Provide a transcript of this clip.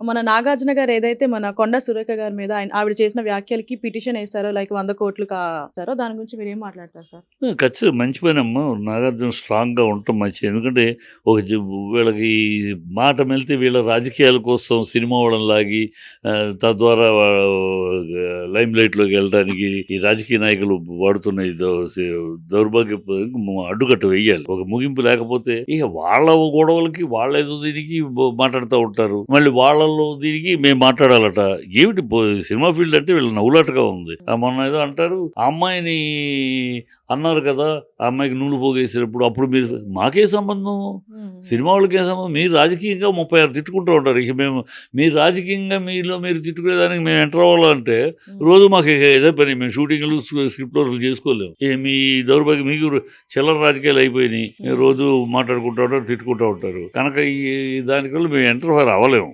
మన 'నాగార్జున' గారు ఏదైతే మన 'కొండా సురేఖ' గారి మీద ఆవిడ చేసిన వ్యాఖ్యలకి పిటిషన్ ఏసారో లైక్ 100,00,00,000 ఇస్తారో దాని గురించి మీరేం మాట్లాడతారు సార్? ఖచ్చితంగా మంచి పనమ్మా. 'నాగార్జున' స్ట్రాంగ్‌గా ఉండటం మంచిది. ఎందుకంటే ఒక వీళ్ళకి మాట మెళ్తే వీళ్ళ రాజకీయాల కోసం సినిమా వాళ్ళని లాగి తద్వారా లైమ్ లైట్‌లోకి వెళ్ళడానికి ఈ రాజకీయ నాయకులు వాడుతున్న ఈ దౌర్భాగ్యపు అడ్డుకట్ట వేయాలి. ఒక ముగింపు లేకపోతే ఇక వాళ్ళ గొడవలకి వాళ్ళేదో దీనికి మాట్లాడుతూ ఉంటారు. మళ్ళీ వాళ్ళలో దీనికి మేము మాట్లాడాలట. ఏమిటి సినిమా ఫీల్డ్ అంటే వీళ్ళ నవ్వులాటగా ఉంది. మొన్న ఏదో అంటారు, ఆ అమ్మాయిని అన్నారు కదా! ఆ అమ్మాయికి నూనె పోగేసినప్పుడు అప్పుడు మీరు మాకేం సంబంధం? సినిమా వాళ్ళకేం సంబంధం? మీరు రాజకీయంగా 36 తిట్టుకుంటూ ఉంటారు. ఇక మీరు రాజకీయంగా మీరు తిట్టుకునేదానికి మేము ఎంటర్ అవ్వాలంటే రోజు మాకు ఇక ఇదే పని. మేము షూటింగ్‌లు, స్క్రిప్ట్ వర్క్‌లు చేసుకోలేము. మీ దౌర్భాగ్యం మీకు చిల్లర రాజకీయాలు అయిపోయినాయి. రోజు మాట్లాడుకుంటూ ఉంటారు, తిట్టుకుంటూ ఉంటారు. కనుక ఈ దానివల్ల మేము ఎంటర్ అవ్వలేము.